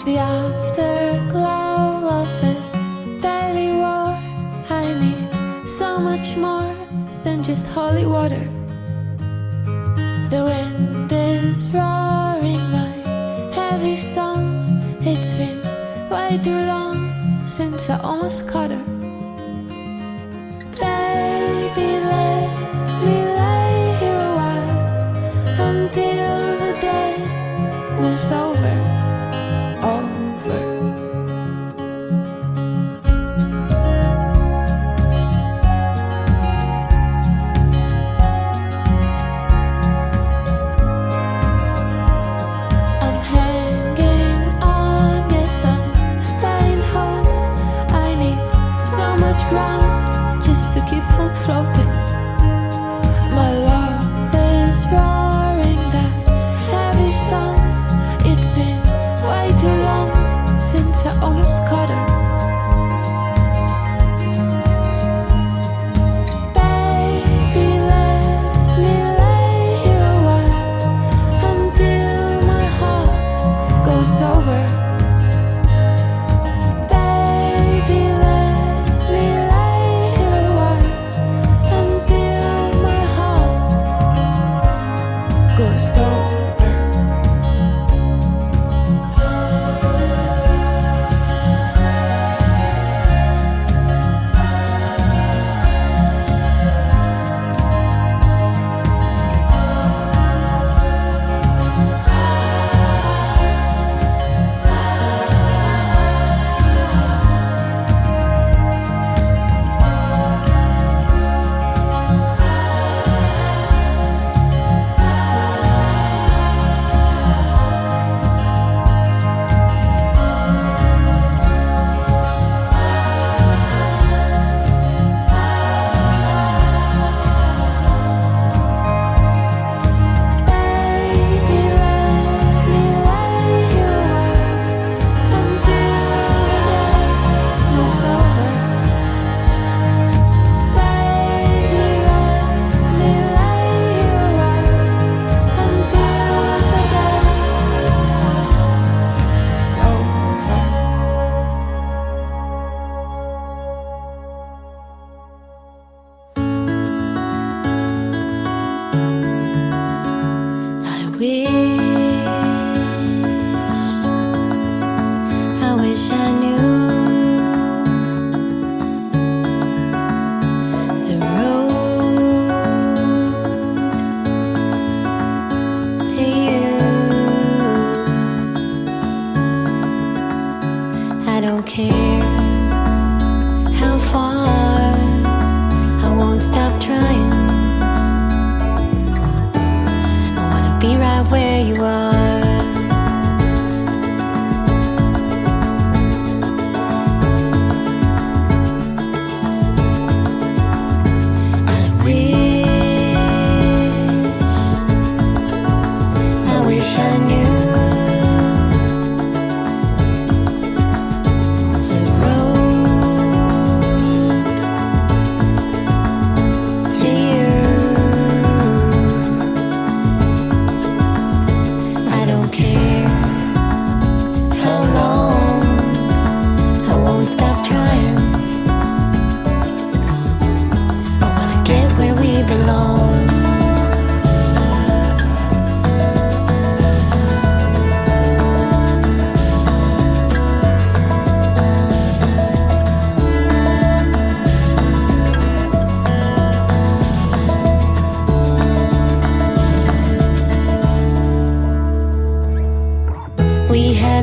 The afterglow of this daily war. I need so much more than just holy water. The wind is roaring my heavy song. It's been way too long since I almost caught her. Baby, let me lay here a while until the day moves over. Floating. My love is roaring that heavy song. It's been way too long since I almost caught her. Baby, let me lay here a while until my heart goes sober.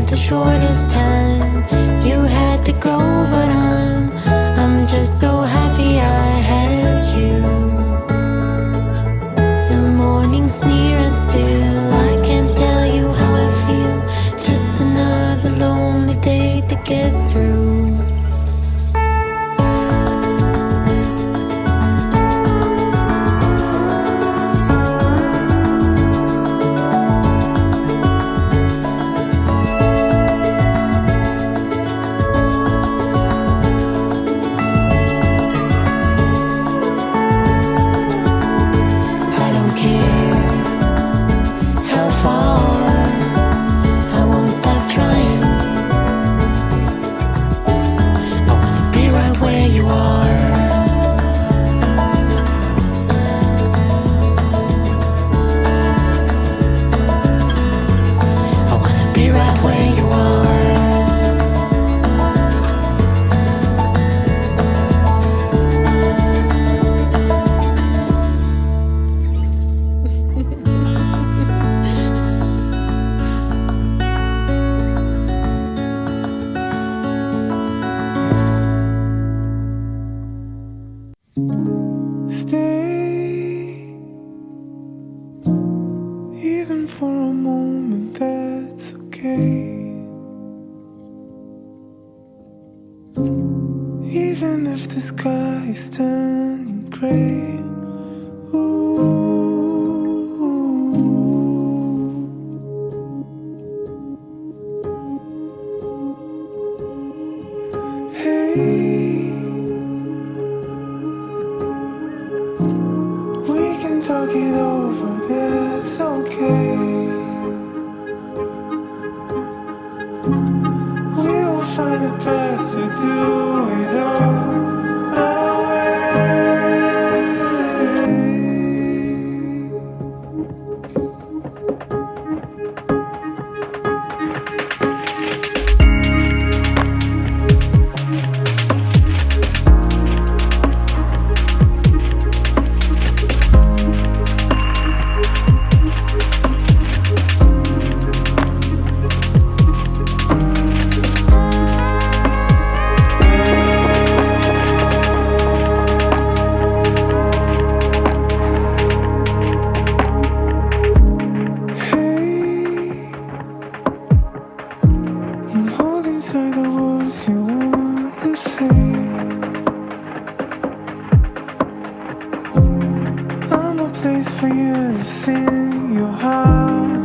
The shortest time you had to go, but I'm just so happy I had you. The morning's near and still I can't tell you how I feel. Just another lonely day to get through. is turning gray. Hey, we can talk it over, that's okay. We will find a path to do it all our way. I'm holding tight the words you wanna say. I'm a place for you to sing your heart